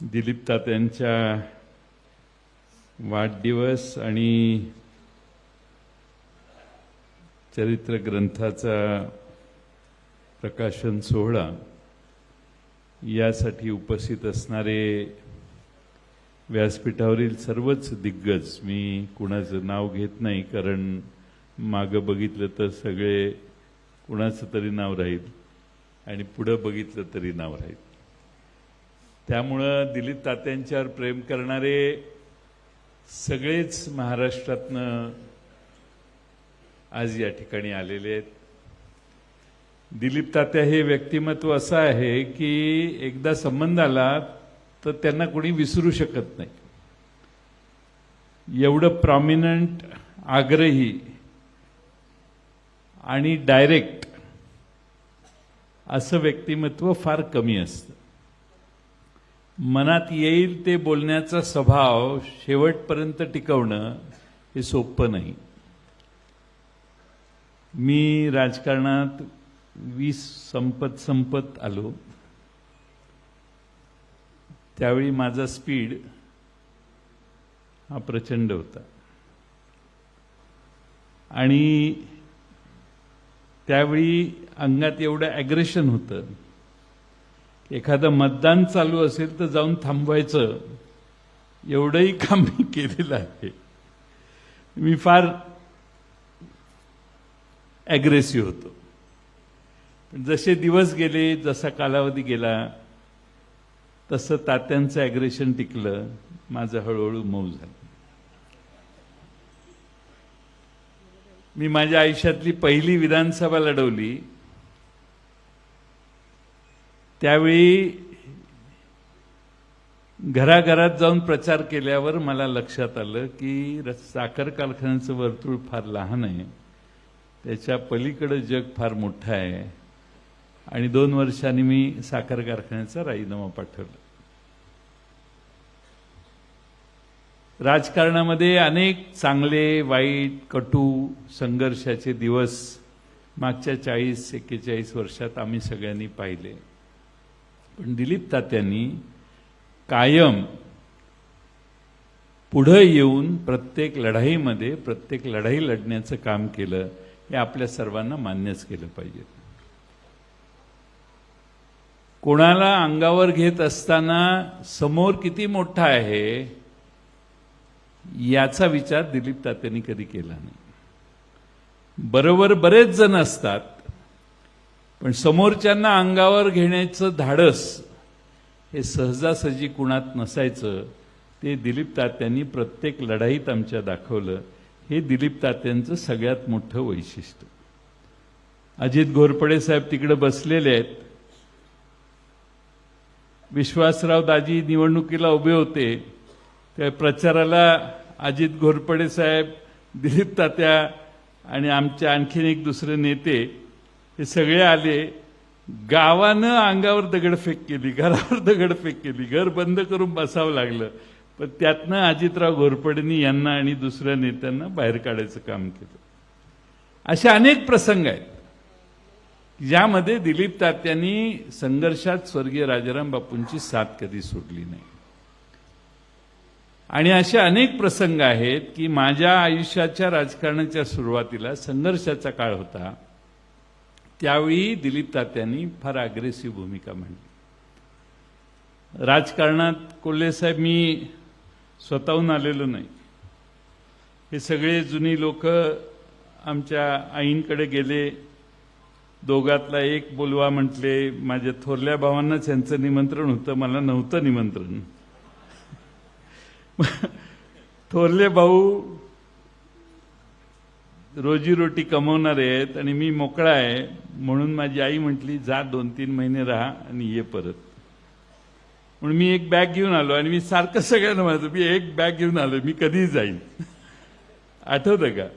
दिलीप तात्यांच्या वाढदिवस आणि चरित्र ग्रंथाचा प्रकाशन सोहळा यासाठी उपस्थित असणारे व्यासपीठावरील सर्वच दिग्गज, मी कुणाचं नाव घेत नाही कारण मागं बघितलं तर सगळे कुणाचं तरी नाव राहील आणि पुढं बघितलं तरी नाव राहील. त्यामुळं दिलीप तात्यांच्यावर प्रेम करणारे सगळेच महाराष्ट्रातनं आज या ठिकाणी आलेले आहेत. दिलीप तात्या हे व्यक्तिमत्व असं आहे की एकदा संबंध आला तर त्यांना कोणी विसरू शकत नाही. एवढं प्रॉमिनंट, आग्रही आणि डायरेक्ट असं व्यक्तिमत्व फार कमी असतं. मनात येईल ते बोलण्याचा स्वभाव शेवटपर्यंत टिकवणं हे सोपं नाही. मी राजकारणात 20 संपत आलो. त्यावेळी माझा स्पीड हा प्रचंड होता आणि त्यावेळी अंगात एवढं ॲग्रेशन होतं. एखादं मतदान चालू असेल तर जाऊन थांबवायचं, एवढंही काम मी केलेलं आहे. मी फार ॲग्रेसिव्ह होतो. पण जसे दिवस गेले, जसा कालावधी गेला तसं तात्यांचं ॲग्रेशन टिकलं, माझं हळूहळू मऊ झालं. मी माझ्या आयुष्यातली पहिली विधानसभा लढवली. त्यावेळी घराघरात जाऊन प्रचार केल्यावर मला लक्षात आलं की साखर कारखान्याचं वर्तुळ फार लहान आहे, त्याच्या पलीकडे जग फार मोठं आहे. आणि 2 वर्षांनी मी साखर कारखान्याचा राजीनामा पाठवला. राजकारणामध्ये अनेक चांगले, वाईट, कटू, संघर्षाचे दिवस मागच्या 40-41 वर्षात आम्ही सगळ्यांनी पाहिले. पण दिलीप तात्यांनी कायम पुढे येऊन प्रत्येक लढाईमध्ये प्रत्येक लढाई लढण्याचं काम केलं. हे आपल्या सर्वांना मान्यच केलं पाहिजे. कोणाला अंगावर घेत असताना समोर किती मोठा आहे याचा विचार दिलीप तात्यांनी कधी केला नाही. बरोबर बरेच जण असतात, पण समोरच्यांना अंगावर घेण्याचं धाडस हे सहजासहजी कुणात नसायचं. ते दिलीप तात्यांनी प्रत्येक लढाईत आमच्या दाखवलं. हे दिलीप तात्यांचं सगळ्यात मोठं वैशिष्ट्य. अजित घोरपडे साहेब तिकडे बसलेले आहेत. विश्वासराव दाजी निवडणुकीला उभे होते, त्या प्रचाराला अजित घोरपडे साहेब, दिलीप तात्या आणि आमचे आणखीन एक दुसरे नेते हे सगळे आले. गावानं अंगावर दगडफेक केली, घरावर दगडफेक केली, घर बंद करून बसावं लागलं. पण त्यातनं अजितराव घोरपडेंनी यांना आणि दुसऱ्या नेत्यांना बाहेर काढायचं काम केलं. असे अनेक प्रसंग आहेत ज्यामध्ये दिलीप तात्यांनी संघर्षात स्वर्गीय राजाराम बापूंची साथ कधी सोडली नाही. आणि असे अनेक प्रसंग आहेत की माझ्या आयुष्याच्या राजकारणाच्या सुरुवातीला संघर्षाचा काळ होता. त्यावेळी दिलीप तात्यांनी फार अग्रेसिव्ह भूमिका मांडली. राजकारणात कोल्हे साहेब मी स्वतःहून आलेलो नाही. हे सगळे जुनी लोक आमच्या आईंकडे गेले. दोघातला एक बोलवा म्हटले. माझ्या थोरल्या भावांनाच यांचं निमंत्रण होतं, मला नव्हतं निमंत्रण. थोरले भाऊ रोजीरोटी कमवणारे आहेत आणि मी मोकळा आहे, म्हणून माझी आई म्हटली जा 2-3 महिने राहा आणि ये परत. म्हणून मी एक बॅग घेऊन आलो आणि मी सारखं सगळ्यांना म्हणतो मी एक बॅग घेऊन आलो, मी कधीही जाईन. आठवतं का?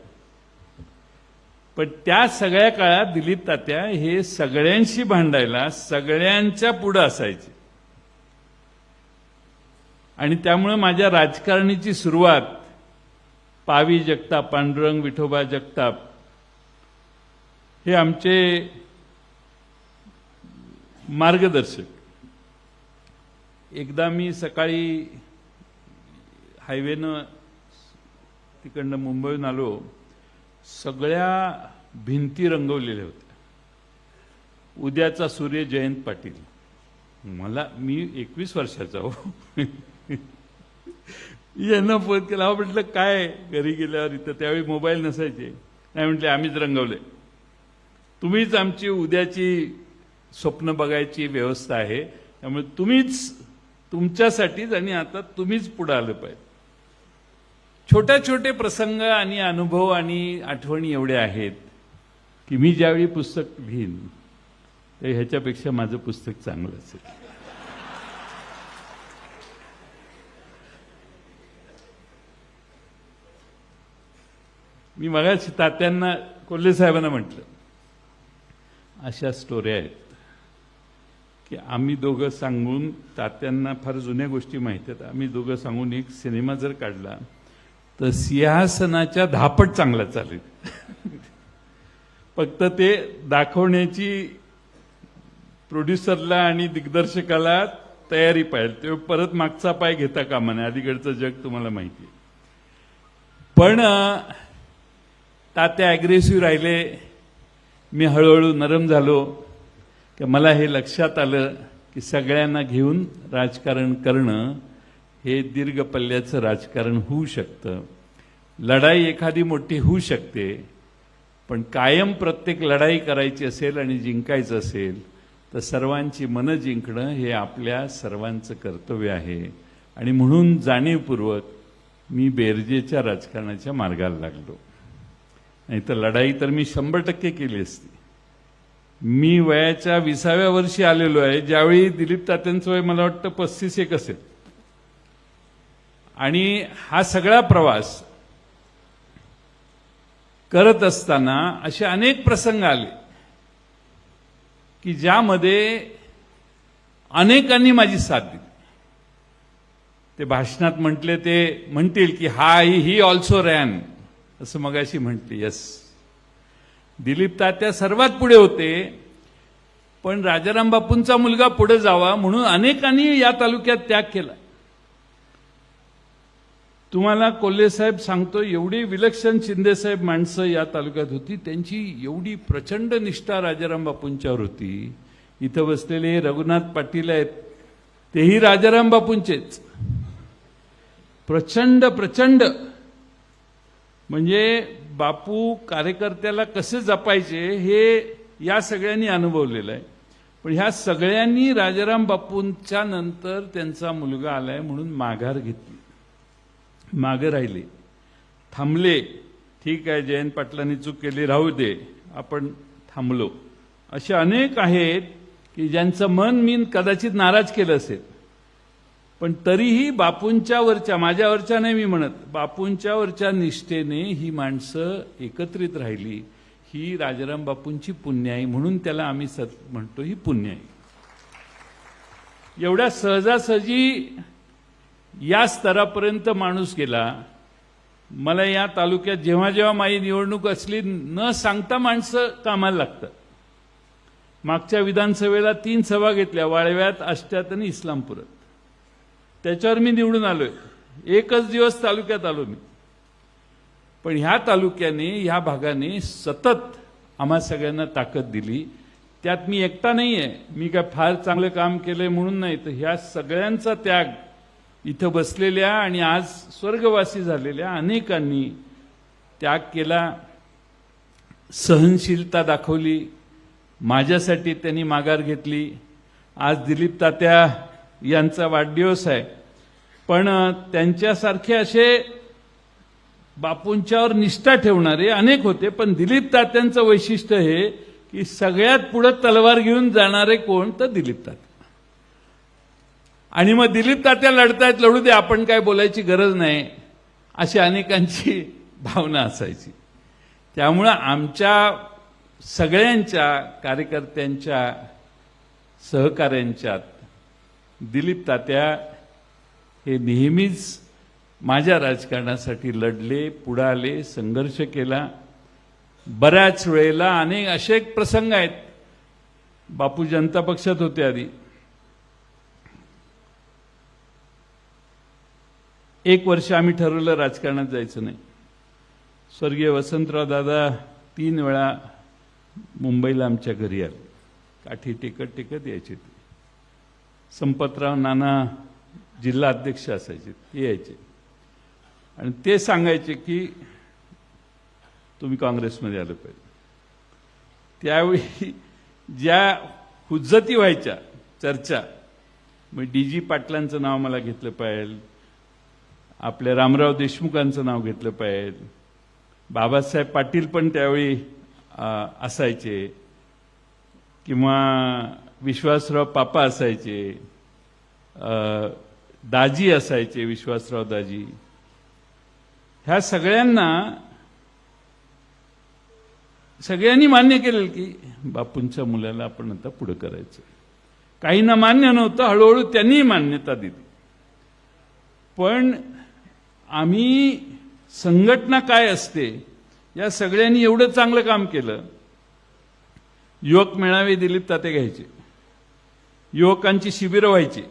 पण त्या सगळ्या काळात दिलीप तात्या हे सगळ्यांशी भांडायला, सगळ्यांच्या पुढे असायचे. आणि त्यामुळे माझ्या राजकारणाची सुरुवात पावी जगताप, पांडुरंग विठोबा जगताप हे आमचे मार्गदर्शक. एकदा मी सकाळी हायवेनं तिकडनं मुंबईहून आलो, सगळ्या भिंती रंगवलेल्या होत्या. उद्याचा सूर्य जयंत पाटील. मी 21 वर्षाचा हो. यांना फोन केला, म्हटलं काय घरी गेल्यावर इथं, त्यावेळी मोबाईल नसायचे. नाही म्हटले आम्हीच रंगवले, तुम्हीच आमची उद्याची स्वप्न बघायची व्यवस्था आहे, त्यामुळे तुम्हीच तुमच्यासाठीच आणि आता तुम्हीच पुढे आलं पाहिजे. छोटे छोटे प्रसंग आणि अनुभव आणि आठवणी एवढ्या आहेत की मी ज्यावेळी पुस्तक लिहीन तर ह्याच्यापेक्षा माझं पुस्तक चांगलं असेल. मी मगाशी तात्यांना, कोल्हे साहेबांना म्हटलं, अशा स्टोऱ्या आहेत की आम्ही दोघं सांगून, तात्यांना फार जुन्या गोष्टी माहिती आहेत, आम्ही दोघं सांगून एक सिनेमा जर काढला तर सिंहासनाच्या 10 पट चांगला चालेल. फक्त ते दाखवण्याची प्रोड्युसरला आणि दिग्दर्शकाला तयारी पाहिजे. ते परत मागचा पाय घेता कामा नये, अलीकडचं जग तुम्हाला माहिती आहे. पण तात्या अग्रेसिव्ह राहिले, मी हळूहळू नरम झालो की मला हे लक्षात आलं की सगळ्यांना घेऊन राजकारण करणं हे दीर्घ पल्ल्याचं राजकारण होऊ शकतं. लढाई एखादी मोठी होऊ शकते, पण कायम प्रत्येक लढाई करायची असेल आणि जिंकायचं असेल तर सर्वांची मनं जिंकणं हे आपल्या सर्वांचं कर्तव्य आहे. आणि म्हणून जाणीवपूर्वक मी बेरजेच्या राजकारणाच्या मार्गाला लागलो. नाही तर लढाई तर मी 100% केली असती. मी वयाच्या 20व्या वर्षी आलेलो आहे, ज्यावेळी दिलीप तात्यांचं वय मला वाटतं 35 असेल. आणि हा सगळा प्रवास करत असताना असे अनेक प्रसंग आले की ज्यामध्ये अनेकांनी माझी साथ दिली. ते भाषणात म्हटले, ते म्हणतील की ही ऑल्सो रॅन, असं मगाशी म्हटली. यस, दिलीप तात्या सर्वात पुढे होते, पण राजाराम बापूंचा मुलगा पुढे जावा म्हणून अनेकांनी या तालुक्यात त्याग केला. तुम्हाला कोल्हे साहेब सांगतो, एवढी विलक्षण शिंदेसाहेब माणसं या तालुक्यात होती, त्यांची एवढी प्रचंड निष्ठा राजाराम बापूंच्यावर होती. इथं बसलेले रघुनाथ पाटील आहेत, तेही राजाराम बापूंचेच. प्रचंड प्रचंड म्हणजे बापू कार्यकर्त्याला कसे जपायचे हे या सगळ्यांनी अनुभवलेलं आहे. पण ह्या सगळ्यांनी राजाराम बापूंच्या नंतर त्यांचा मुलगा आलाय म्हणून माघार घेतली, मागे राहिले, थांबले. ठीक आहे, जयंत पाटलांनी चूक केली, राहू दे, आपण थांबलो. असे अनेक आहेत की ज्यांचं मन मी कदाचित नाराज केलं असेल, पण तरीही बापूंच्या वरच्या, माझ्यावरच्या नाही मी म्हणत, बापूंच्या वरच्या निष्ठेने ही माणसं एकत्रित राहिली. ही राजाराम बापूंची पुण्याई, म्हणून त्याला आम्ही म्हणतो ही पुण्याई. एवढ्या सहजासहजी या स्तरापर्यंत माणूस गेला. मला या तालुक्यात जेव्हा जेव्हा माझी निवडणूक असली, न सांगता माणसं कामाला लागतात. मागच्या विधानसभेला 3 सभा घेतल्या, वाळव्यात, आष्ट्यात आणि इस्लामपुरात. त्याच्यावर मी निवडून आलोय. एकच दिवस तालुक्यात आलो मी. पण ह्या तालुक्याने, ह्या भागाने सतत आम्हा सगळ्यांना ताकद दिली. त्यात मी एकटा नाहीये, मी काय फार चांगलं काम केलंय म्हणून नाही, तर ह्या सगळ्यांचा त्याग इथं बसलेल्या आणि आज स्वर्गवासी झालेल्या अनेकांनी त्याग केला, सहनशीलता दाखवली. माझ्यासाठी त्यांनी माघार घेतली. आज दिलीप तात्या यांचा वाढदिवस आहे, पण त्यांच्यासारखे असे बापूंच्यावर निष्ठा ठेवणारे अनेक होते. पण दिलीप तात्यांचं वैशिष्ट्य हे की सगळ्यात पुढे तलवार घेऊन जाणारे कोण, तर दिलीप तात्या. आणि मग दिलीप तात्या लढतायत, लढू दे, आपण काय बोलायची गरज नाही, अशी अनेकांची भावना असायची. त्यामुळं आमच्या सगळ्यांच्या कार्यकर्त्यांच्या, सहकाऱ्यांच्यात दिलीप तात्या हे नेहमीच माझ्या राजकारणासाठी लढले, पुढे आले, संघर्ष केला. बऱ्याच वेळेला अनेक असे एक प्रसंग आहेत. बापू जनता पक्षात होते आधी, 1 वर्ष आम्ही ठरवलं राजकारणात जायचं नाही. स्वर्गीय वसंतराव दादा 3 वेळा मुंबईला आमच्या घरी आले. काठी टेकत टेकत यायचे ते. संपतराव नाना जिल्हा अध्यक्ष असायचे, ते यायचे आणि ते सांगायचे की तुम्ही काँग्रेसमध्ये आलं पाहिजे. त्यावेळी ज्या हुज्जती व्हायच्या चर्चा, मग डी.जी. पाटलांचं नाव मला घेतलं पाहिजे, आपल्या रामराव देशमुखांचं नाव घेतलं पाहिजे, बाबासाहेब पाटील पण त्यावेळी असायचे, किंवा विश्वासराव पापा असायचे, दाजी असायचे, विश्वासराव दाजी. ह्या सगळ्यांनी मान्य केलं की बापूंच्या मुलाला आपण आता पुढे करायचं. काहींना मान्य नव्हतं, हळूहळू त्यांनी मान्यता दिली. पण आम्ही संघटना काय असते या सगळ्यांनी एवढं चांगलं काम केलं. युवक मेळावे दिलीप ताते घ्यायचे, युवकांची शिबिरं व्हायची.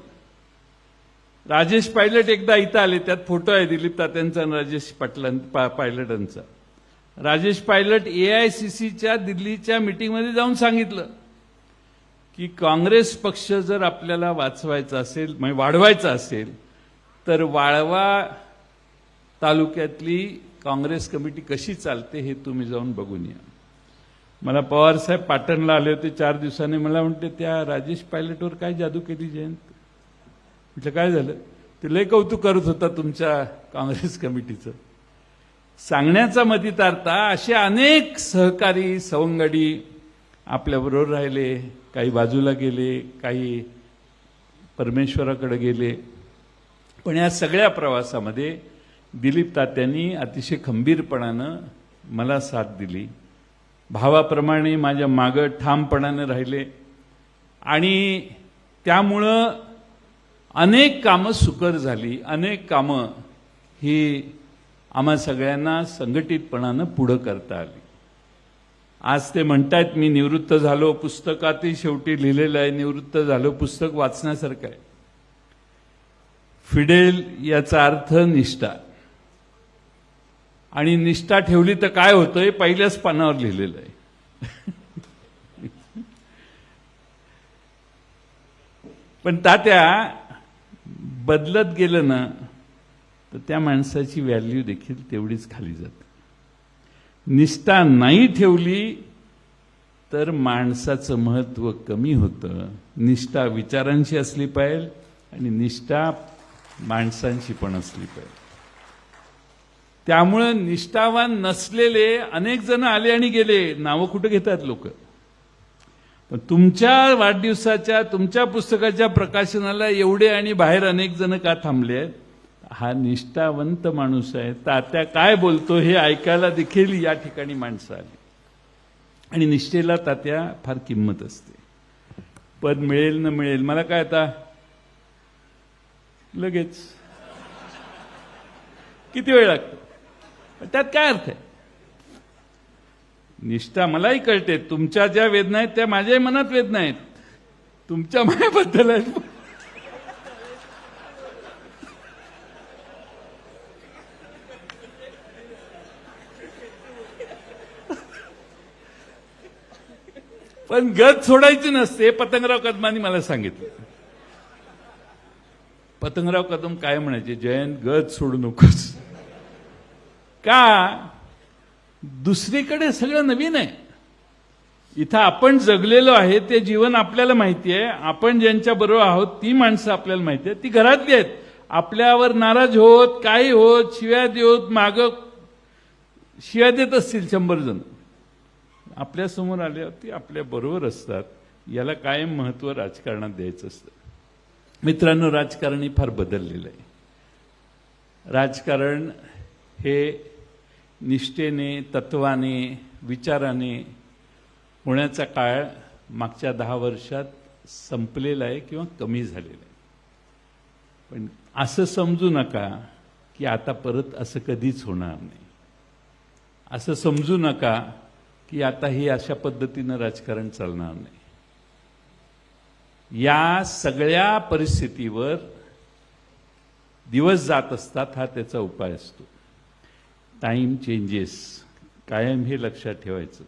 राजेश पायलट एकदा इथं आले, त्यात फोटो आहे दिलीप तात्यांचा आणि राजेश पायलटांचा. राजेश पायलट AICCच्या दिल्लीच्या मीटिंगमध्ये जाऊन सांगितलं की काँग्रेस पक्ष जर आपल्याला वाचवायचा असेल, म्हणजे वाढवायचा असेल, तर वाळवा तालुक्यातली काँग्रेस कमिटी कशी चालते हे तुम्ही जाऊन बघून या. मला पवारसाहेब पाटणला आले होते 4 दिवसांनी. मला म्हणते त्या राजेश पायलटवर काय जादू केली जयंत? म्हटलं काय झालं? ते लय कौतुक करत होता तुमच्या काँग्रेस कमिटीचं. सांगण्याचा मतितार्थ असे अनेक सहकारी सवंगडी आपल्याबरोबर राहिले, काही बाजूला गेले, काही परमेश्वराकडे गेले. पण या सगळ्या प्रवासामध्ये दिलीप तात्यांनी अतिशय खंबीरपणानं मला साथ दिली. भावाप्रमाणे माझ्या मागं ठामपणाने राहिले आणि त्यामुळं अनेक कामं सुकर झाली. अनेक कामं ही आम्हा सगळ्यांना संघटितपणानं पुढं करता आली. आज ते म्हणतायत मी निवृत्त झालो, पुस्तकातही शेवटी लिहिलेलं आहे निवृत्त झालो. पुस्तक वाचण्यासारखं आहे. फिडेल याचा अर्थ निष्ठा, आणि निष्ठा ठेवली तर काय होतं हे पहिल्याच पानावर लिहिलेलं आहे. पण तात्या बदलत गेलं ना तर त्या माणसाची व्हॅल्यू देखील तेवढीच खाली जाते. निष्ठा नाही ठेवली तर माणसाचं महत्त्व कमी होतं. निष्ठा विचारांची असली पाहिजे आणि निष्ठा माणसांची पण असली पाहिजे. त्यामुळे निष्ठावान नसलेले अनेक जण आले आणि गेले, नावं कुठे घेतात लोक. पण तुमच्या वाढदिवसाच्या, तुमच्या पुस्तकाच्या प्रकाशनाला एवढे आणि बाहेर अनेक जण का थांबले आहेत? हा निष्ठावंत माणूस आहे. तात्या काय बोलतो हे ऐकायला देखील या ठिकाणी माणसं आली. आणि निष्ठेला तात्या फार किंमत असते. पद मिळेल न मिळेल, मला काय आता लगेच किती वेळ लागतो, त्यात काय अर्थ आहे? निष्ठा मलाही कळते. तुमच्या ज्या वेदना आहेत त्या माझ्याही मनात वेदना आहेत, तुमच्या मायाबद्दल आहेत. पण गत सोडायची नसते. पतंगराव कदमांनी मला सांगितलं. पतंगराव कदम काय म्हणायचे, जयंत गत सोडू नकोस. का? दुसरीकडे सगळं नवीन आहे. इथं आपण जगलेलो आहे ते जीवन आपल्याला माहिती आहे. आपण ज्यांच्या बरोबर आहोत ती माणसं आपल्याला माहिती आहे. ती घरातली आहेत. आपल्यावर नाराज होत, काही होत, शिव्या देत, मागं शिव्या देत असतील 100 जण. आपल्यासमोर आल्यावर ती आपल्या बरोबर असतात. याला कायम महत्त्व राजकारणात द्यायचं असतं. मित्रांनो, राजकारणी फार बदललेलं आहे. राजकारण हे निष्ठेने, तत्वाने, विचाराने होण्याचा काळ मागच्या 10 वर्षात संपलेला आहे किंवा कमी झालेला आहे. पण असं समजू नका की आता परत असं कधीच होणार नाही. असं समजू नका की आता ही अशा पद्धतीनं राजकारण चालणार नाही. या सगळ्या परिस्थितीवर दिवस जात असतात, हा त्याचा उपाय असतो. टाइम चेंजेस, कायम हे लक्षात ठेवायचं.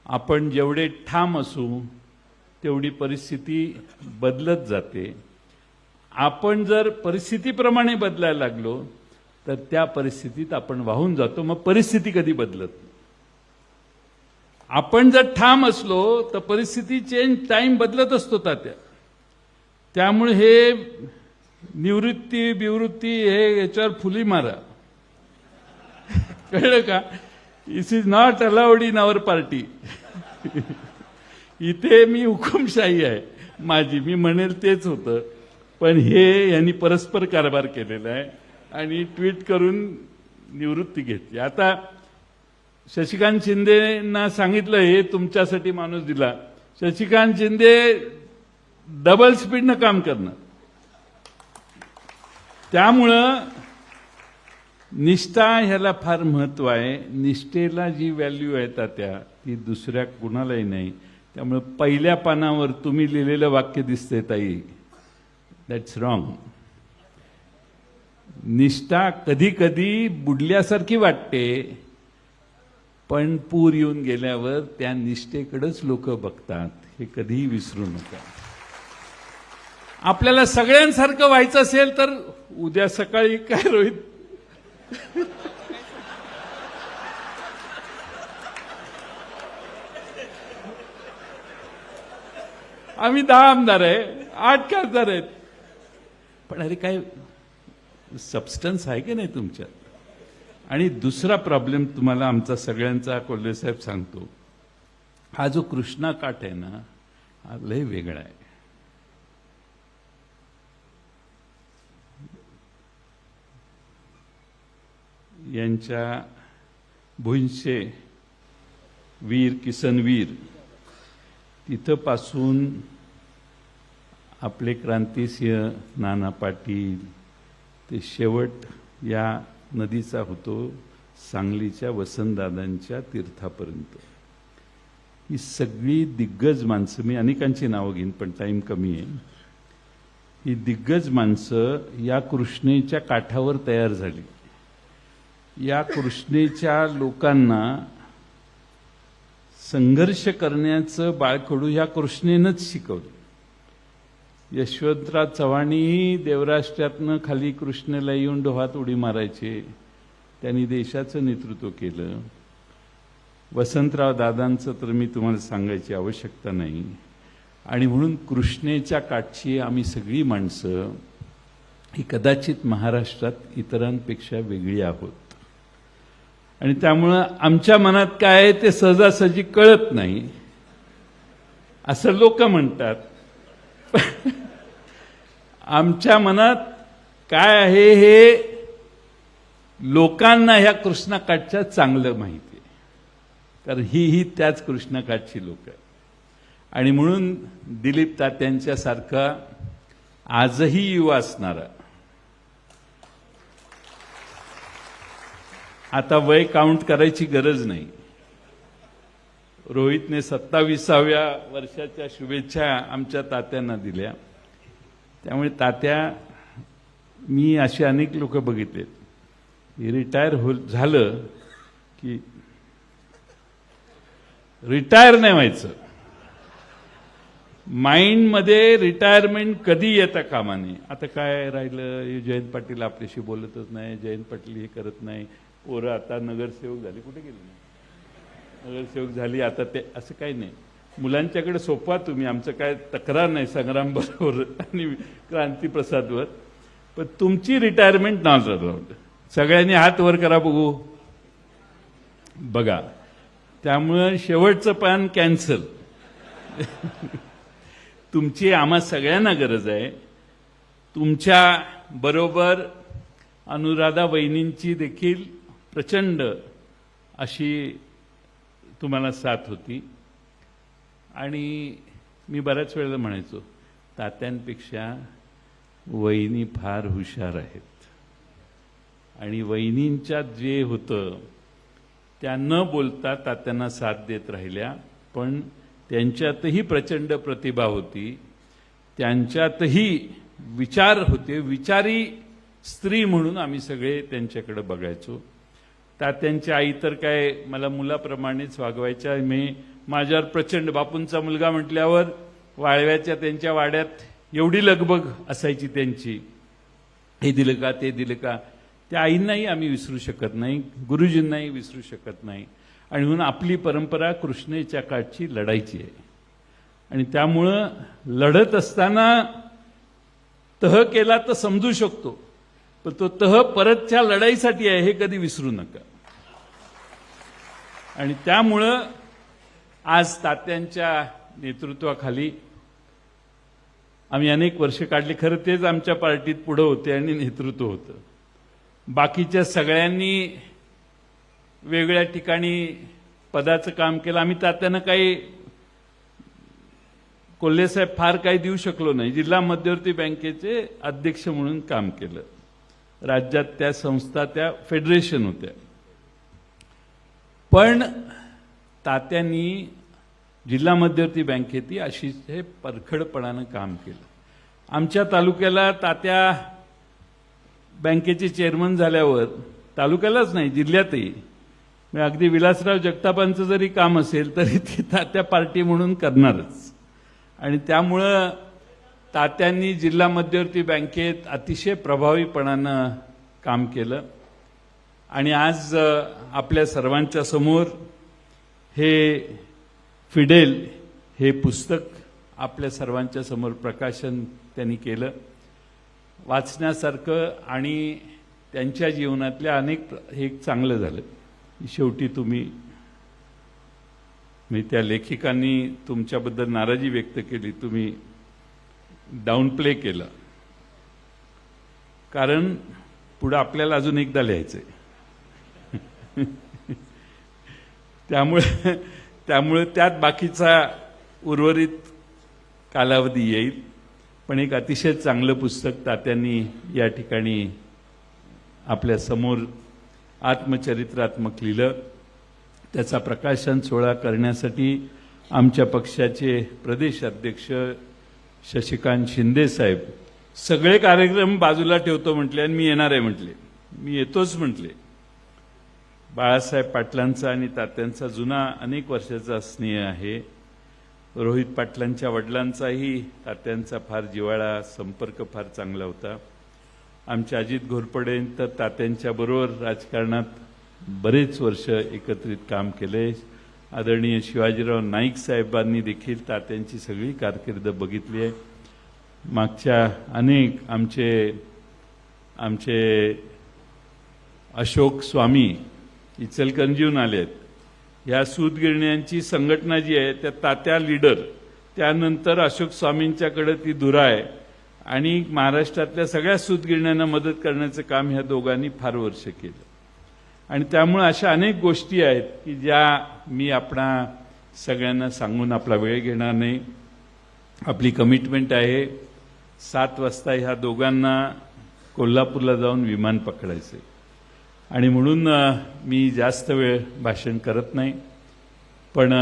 आपण जेवढे ठाम असू तेवढी परिस्थिती बदलत जाते. आपण जर परिस्थितीप्रमाणे बदलायला लागलो तर त्या परिस्थितीत आपण वाहून जातो, मग परिस्थिती कधी बदलत नाही. आपण जर ठाम असलो तर परिस्थिती चेंज, टाइम बदलत असतो तात्या. त्यामुळे हे निवृत्ती बिवृत्ती हे याच्यावर फुली मारा. कळलं का? This is not allowed in our party. इथे मी हुकुमशाही आहे माझी, मी म्हणेल तेच होतं. पण हे यांनी परस्पर कारभार केलेला आहे आणि ट्विट करून निवृत्ती घेतली. आता शशिकांत शिंदेना सांगितलं हे तुमच्यासाठी माणूस दिला. शशिकांत शिंदे डबल स्पीडनं काम करणार. त्यामुळं निष्ठा ह्याला फार महत्व आहे. निष्ठेला जी व्हॅल्यू आहे तात्या ती दुसऱ्या कुणालाही नाही. त्यामुळे पहिल्या पानावर तुम्ही लिहिलेलं वाक्य दिसतंय ताई, दॅट्स रॉंग. निष्ठा कधी कधी बुडल्यासारखी वाटते, पण पूर येऊन गेल्यावर त्या निष्ठेकडेच लोक बघतात. हे कधीही विसरू नका. आपल्याला सगळ्यांसारखं व्हायचं असेल तर उद्या सकाळी काय रोहित, आम्ही 10 आमदार आहे, 8 खासदार आहेत, पण अरे काय सबस्टन्स आहे की नाही तुमच्यात? आणि दुसरा प्रॉब्लेम तुम्हाला आमचा सगळ्यांचा कोल्हे साहेब सांगतो, हा जो कृष्णा काठ आहे ना, हा लय वेगळा आहे. यांच्या भुईंचे वीर किसनवीर तिथपासून आपले क्रांतिसिंह नाना पाटील ते शेवट या नदीचा होतो सांगलीच्या वसंतदादांच्या तीर्थापर्यंत. ही सगळी दिग्गज माणसं, मी अनेकांची नावं घेईन पण टाईम कमी आहे. ही दिग्गज माणसं या कृष्णेच्या काठावर तयार झाली. या कृष्णेच्या लोकांना संघर्ष करण्याचं बाळकडू ह्या कृष्णेनंच शिकवलं. यशवंतराव चव्हाणही देवराष्ट्रातनं खाली कृष्णेला येऊन डोहात उडी मारायचे. त्यांनी देशाचं नेतृत्व केलं. वसंतराव दादांचं तर मी तुम्हाला सांगायची आवश्यकता नाही. आणि म्हणून कृष्णेच्या काठची आम्ही सगळी माणसं ही कदाचित महाराष्ट्रात इतरांपेक्षा वेगळी आहोत. आणि त्यामुळं आमच्या मनात काय आहे ते सहजासहजी कळत नाही असं लोक म्हणतात. आमच्या मनात काय आहे हे लोकांना ह्या कृष्णाकाठच्या चांगलं माहिती आहे, कारण ही त्याच कृष्णाकाठची लोक आहेत. आणि म्हणून दिलीप तात्यांच्यासारखा आजही युवा असणारा, आता वय काउंट करायची गरज नाही. रोहितने 27व्या वर्षाच्या शुभेच्छा आमच्या तात्यांना दिल्या. त्यामुळे तात्या, मी असे अनेक लोक बघितलेत, रिटायर झालं की रिटायर नाही व्हायचं. माइंडमध्ये रिटायरमेंट कधी येता कामा नये. आता काय राहिलं, जयंत पाटील आपल्याशी बोलतच नाही, जयंत पाटील हे करत नाही, पोरं आता नगरसेवक झाली, कुठे गेले नाही, नगरसेवक झाली आता ते, असं काही नाही. मुलांच्याकडे सोपवा तुम्ही, आमचं काय तक्रार नाही संग्राम बरोबर आणि क्रांतीप्रसादवर, पण तुमची रिटायरमेंट नॉट अलाउड. सगळ्यांनी हात वर करा बघू, बघा. त्यामुळं शेवटचं पान कॅन्सल. तुमची आम्हा सगळ्यांना गरज आहे. तुमच्या बरोबर अनुराधा वहिनींची देखील प्रचंड अशी तुम्हाला साथ होती. आणि मी बऱ्याच वेळेला म्हणायचो, तात्यांपेक्षा वहिनी फार हुशार आहेत. आणि वहिनींच्यात जे होतं त्या न बोलता तात्यांना साथ देत राहिल्या. पण त्यांच्यातही प्रचंड प्रतिभा होती, त्यांच्यातही विचार होते, विचारी स्त्री म्हणून आम्ही सगळे त्यांच्याकडे बघायचो. तात्यांची आई तर काय मला मुलाप्रमाणेच वागवायच्या. माझ्यावर प्रचंड, बापूंचा मुलगा म्हटल्यावर वाळव्याच्या त्यांच्या वाड्यात एवढी लगबग असायची त्यांची, हे दिलं का ते दिलं का. त्या आईंनाही आम्ही विसरू शकत नाही, गुरुजींनाही विसरू शकत नाही. आणि म्हणून आपली परंपरा कृष्णेच्या काठची लढायची आहे. आणि त्यामुळं लढत असताना तह केला तर समजू शकतो, पण तो तह परतच्या लढाईसाठी आहे हे कधी विसरू नका. आणि त्यामुळं आज तात्यांच्या नेतृत्वाखाली आम्ही अनेक वर्ष काढली. खरं तेच आमच्या पार्टीत पुढे होते आणि नेतृत्व होतं. बाकीच्या सगळ्यांनी वेगळ्या ठिकाणी पदाचं काम केलं. आम्ही तात्यांना काही, कोल्हे साहेब फार काही देऊ शकलो नाही. जिल्हा मध्यवर्ती बँकेचे अध्यक्ष म्हणून काम केलं. राज्यात त्या संस्था त्या फेडरेशन होत्या. पण तात्यांनी जिल्हा मध्यवर्ती बँकेतही अतिशय परखडपणानं काम केलं. आमच्या तालुक्याला तात्या बँकेचे चेअरमन झाल्यावर, तालुक्यालाच नाही जिल्ह्यातही, अगदी विलासराव जगतापांचं जरी काम असेल तरी ते तात्या पार्टी म्हणून करणारच. आणि त्यामुळं तात्यांनी जिल्हा मध्यवर्ती बँकेत अतिशय प्रभावीपणानं काम केलं. आणि आज आपल्या सर्वांच्या समोर हे फिडेल हे पुस्तक आपल्या सर्वांच्या समोर प्रकाशन त्यांनी केलं. वाचण्यासारखं आणि त्यांच्या जीवनातल्या अनेक, हे चांगलं झालं. शेवटी तुम्ही, मी त्या लेखिकांनी तुमच्याबद्दल नाराजी व्यक्त केली, तुम्ही डाऊन प्ले केला. कारण पुढे आपल्याला अजून एकदा लिहायचंय. त्यामुळे त्यात बाकीचा उर्वरित कालावधी येईल. पण एक अतिशय चांगलं पुस्तक तात्यांनी या ठिकाणी आपल्या समोर आत्मचरित्रात्मक लिहिलं. त्याचा प्रकाशन सोहळा करण्यासाठी आमच्या पक्षाचे प्रदेश अध्यक्ष शशिकांत शिंदे साहेब सगळे कार्यक्रम बाजूला ठेवतो म्हटले आणि मी येणार आहे म्हटले. मी येतोच म्हटले. बाळासाहेब पाटलांचा आणि तात्यांचा जुना अनेक वर्षाचा स्नेह आहे. रोहित पाटलांच्या वडिलांचाही तात्यांचा फार जिव्हाळा, संपर्क फार चांगला होता. आमच्या अजित घोरपडे तर तात्यांच्या बरोबर राजकारणात बरेच वर्ष एकत्रित काम केले. आदरणीय शिवाजीराव नाईक साहेबांनी देखील तात्यांची सगळी कारकीर्द बघितली आहे. मागच्या अनेक आमचे अशोक स्वामी इचलकरंजीहून आले आहेत. ह्या सूतगिरण्यांची संघटना जी आहे त्या तात्या लीडर, त्यानंतर अशोक स्वामींच्याकडे ती धुरा आहे. आणि महाराष्ट्रातल्या सगळ्या सूतगिरण्यांना मदत करण्याचं काम ह्या दोघांनी फार वर्ष केलं. आणि त्यामुळे अशा अनेक गोष्टी आहेत की ज्या मी आपणा सगळ्यांना सांगून आपला वेळ घेणार नाही. आपली कमिटमेंट आहे 7 वाजता ह्या दोघांना कोल्हापूरला जाऊन विमान पकडायचे. आणि म्हणून मी जास्त वेळ भाषण करत नाही. पण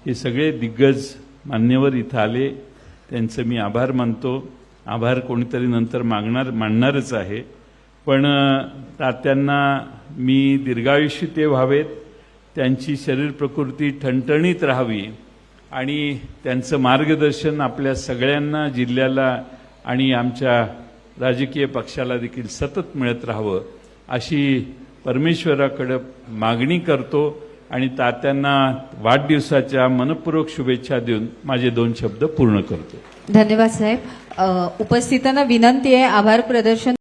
हे सगळे दिग्गज मान्यवर इथं आले, त्यांचं मी आभार मानतो. आभार कोणीतरी नंतर मानणारच आहे. पण तात्यांना मी दीर्घायुष्य ते व्हावेत, त्यांची शरीर प्रकृती ठणठणीत राहावी आणि त्यांचं मार्गदर्शन आपल्या सगळ्यांना, जिल्ह्याला आणि आमच्या राजकीय पक्षाला देखील सतत मिळत राहावं अशी परमेश्वराकडे मागणी करतो. आणि तात्यांना वाढदिवसाच्या मनपूर्वक शुभेच्छा देऊन माझे 2 शब्द पूर्ण करतो. धन्यवाद साहेब. उपस्थितांना विनंती आहे आभार प्रदर्शन